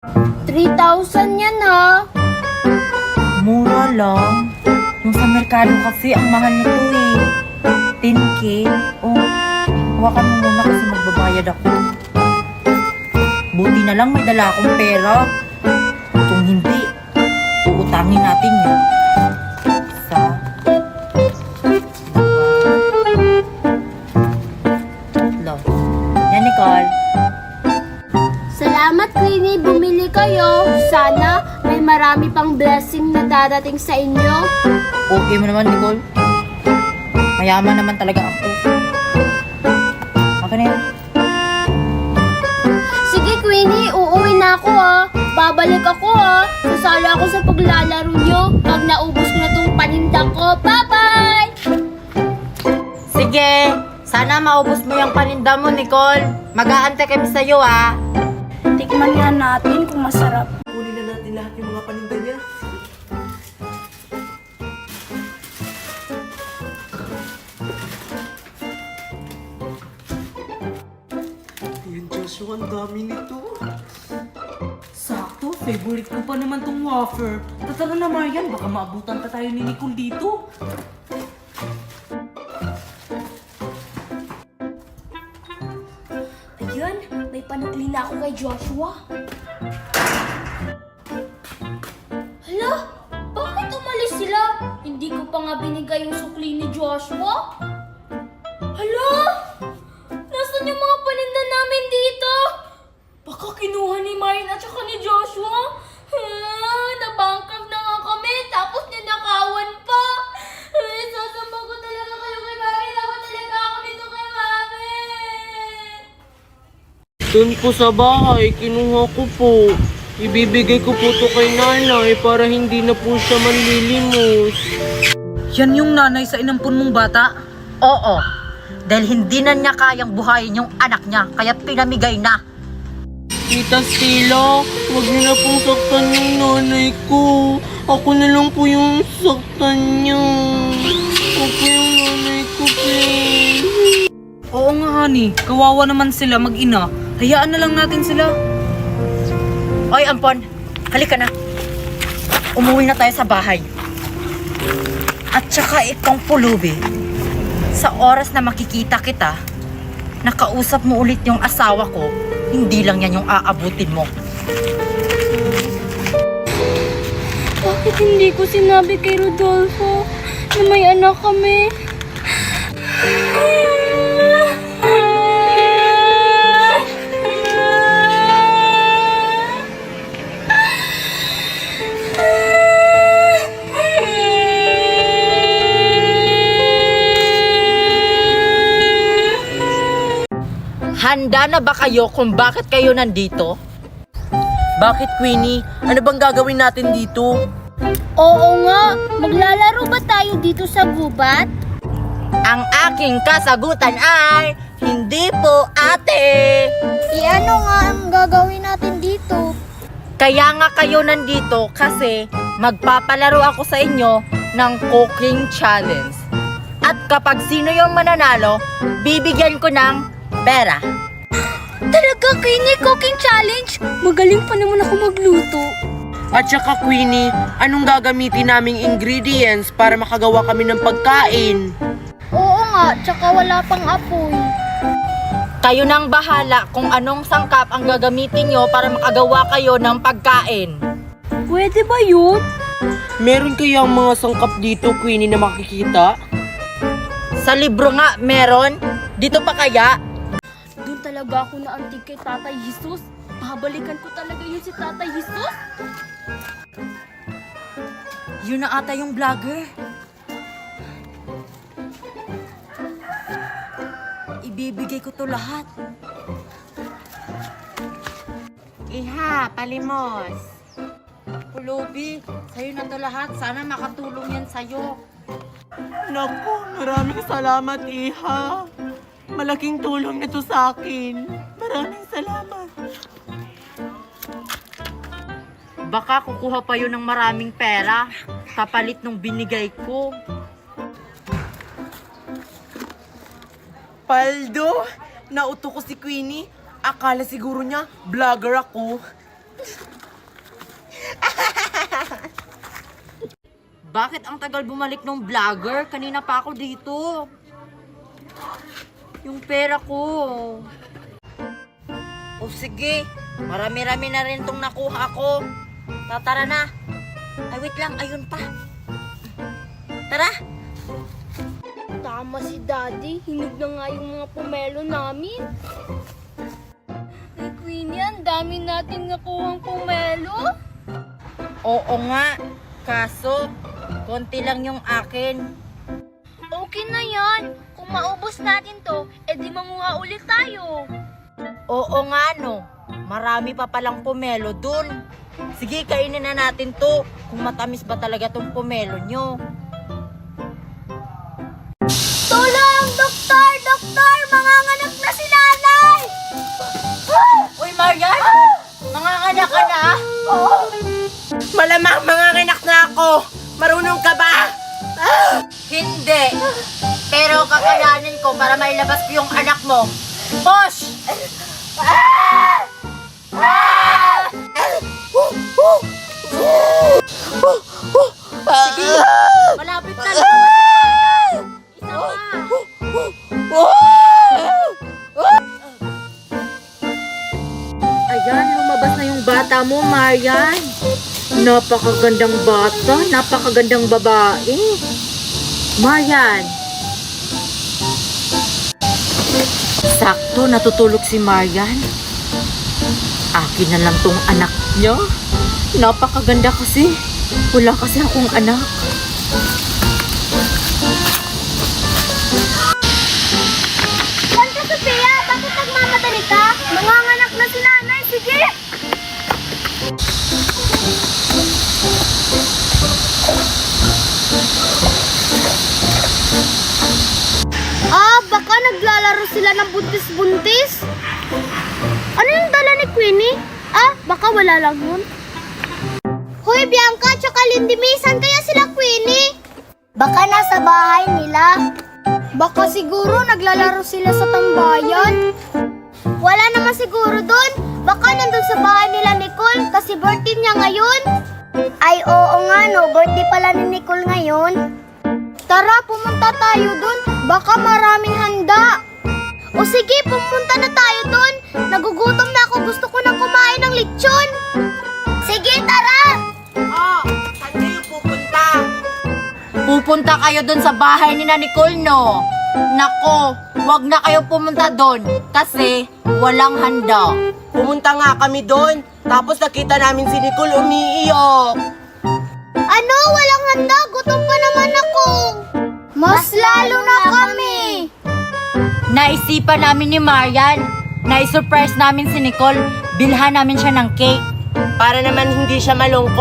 3,000 yan ha. Mura lang. Yung sa merkado kasi, ang mahal nito eh. 10K. Oh, hawakan mo muna kasi magbabayad ako. Buti na lang may dala akong pera. Kung hindi, uutangin natin yun. Isa, dalawa, tatlo. Yan, Nicole. Salamat, Queenie. Bumili kayo. Sana may marami pang blessing na dadating sa inyo. Okay mo naman, Nicole. Mayaman naman talaga ako. Okay na yan. Sige, Queenie. Uuwi na ako ha. Babalik ako ha. Sasali ako sa paglalaro nyo. Pag naubos ko na tong paninda ko. Bye-bye! Sige, sana maubos mo yung paninda mo, Nicole. Mag-aantay kami sa'yo, ha? Tikman nga natin kung masarap. Kunin na natin lahat yung mga paninda niya. Ayan, Joshua, ang dami nito. Sakto, favorite ko pa naman tong wafer. Tara na, Marian, baka maabutan pa tayo ni Nicole dito. Ayun, may panukli na ako kay Joshua. Hala, bakit umalis sila? Hindi ko pa nga binigay yung sukli ni Joshua. Hala, nasaan yung mga paninda namin dito? Baka kinuha ni Marian at saka ni Joshua. Nabankrupt na nga kami, tapos ninakawan pa. Sasamba ko talaga kayo kay Mami. Dapat talaga ako dito kay Mami. Doon po sa bahay, kinuha ko po. Ibibigay ko po to kay nanay para hindi na po siya manlilimos. Yan yung nanay sa inampun mong bata? Oo. Dahil hindi na niya kayang buhayin yung anak niya, kaya pinamigay na. Tita Stella, huwag niyo na pong saktan yung nanay ko. Ako na lang po yung saktan niya. Huwag po yung nanay ko, please. Oo nga, honey. Kawawa naman sila mag-ina. Hayaan na lang natin sila. Oy, Ampon, halika na. Umuwi na tayo sa bahay. At saka itong pulubi, sa oras na makikita kita, nakausap mo ulit yung asawa ko, hindi lang yan yung aabutin mo. Bakit hindi ko sinabi kay Rodolfo na may anak kami? Handa na ba kayo kung bakit kayo nandito? Bakit, Queenie? Ano bang gagawin natin dito? Oo nga, maglalaro ba tayo dito sa gubat? Ang aking kasagutan ay, hindi po, ate. Ano nga ang gagawin natin dito? Kaya nga kayo nandito kasi magpapalaro ako sa inyo ng cooking challenge. At kapag sino yung mananalo, bibigyan ko ng pera. Talaga, Queenie, cooking challenge? Magaling pa naman ako magluto. At saka, Queenie, anong gagamitin naming ingredients para makagawa kami ng pagkain? Oo nga, tsaka wala pang apoy. Kayo nang bahala kung anong sangkap ang gagamitin nyo para makagawa kayo ng pagkain. Pwede ba yun? Meron kayang mga sangkap dito, Queenie, na makikita? Sa libro nga meron, dito pa kaya? Doon talaga ako naantig kay Tatay Jesus. Babalikan ko talaga yun si Tatay Jesus. Yun na ata yung vlogger. Ibibigay ko to lahat. Iha, palimos. Pulubi, sa'yo na to lahat. Sana makatulong yan sa'yo. Naku, maraming salamat, Iha. Malaking tulong na to sa akin. Maraming salamat. Baka kukuha pa yun ng maraming pera. Kapalit nung binigay ko. Paldo, nauto ko si Queenie. Akala siguro niya, vlogger ako. Bakit ang tagal bumalik ng vlogger? Kanina pa ako dito. Yung pera ko. O sige, marami-rami na rin tong nakuha ko. Tara na. Ay, wait lang, ayun pa. Tara. Tama si Daddy, hinog na nga yung mga pomelo namin. Ay, Queenie, ang dami natin nakuhang pomelo. Oo nga, kaso konti lang yung akin. Okay na yan. Kung maubos natin to, edi manguha ulit tayo. Oo nga no, marami pa palang pomelo dun. Sige, kainin na natin to. Kung matamis ba talaga tong pomelo nyo. Tulong! Doktor! Doktor! Manganganak na si nanay! Uy, Marian! Manganganak ka na? Malamang manganganak na ako. Marunong ka ba? Hindi. Pero kakayanin ko para mailabas ko yung anak mo. Push! Sige, malapit na lumabas yung bata. Isa pa. Ayan, lumabas na yung bata mo, Marian. Napakagandang bata, napakagandang babae. Marian. Sakto, natutulog si Marian. Akin na lang tong anak niya. Napakaganda kasi. Wala kasi akong anak. Santa Sofia, bakit nagmamadali ka? Manganganak na si nanay, sige! Baka naglalaro sila ng buntis-buntis? Ano yung dala ni Queenie? Baka wala lang yun. Hoy, Bianca, tsaka Lindy May, saan kaya sila, Queenie? Baka nasa bahay nila. Baka siguro naglalaro sila sa tambayan. Wala naman siguro dun. Baka nandun sa bahay nila Nicole kasi birthday niya ngayon. Ay, oo nga no, birthday pala ni Nicole ngayon. Tara, pumunta tayo dun. Baka maraming handa. O sige, pumunta na tayo dun. Nagugutom na ako. Gusto ko na kumain ng lechon. Sige, tara! Saan kayo pupunta? Pupunta kayo dun sa bahay ni na Nicole, no? Nako, wag na kayo pumunta dun kasi walang handa. Pumunta nga kami doon. Tapos nakita namin si Nicole umiiyak. Ano? Walang handa? Gutom pa naman ako. Mas lalo na kami. Naisipan namin ni Marian, na-surprise namin si Nicole, bilhan namin siya ng cake. Para naman hindi siya malungkot.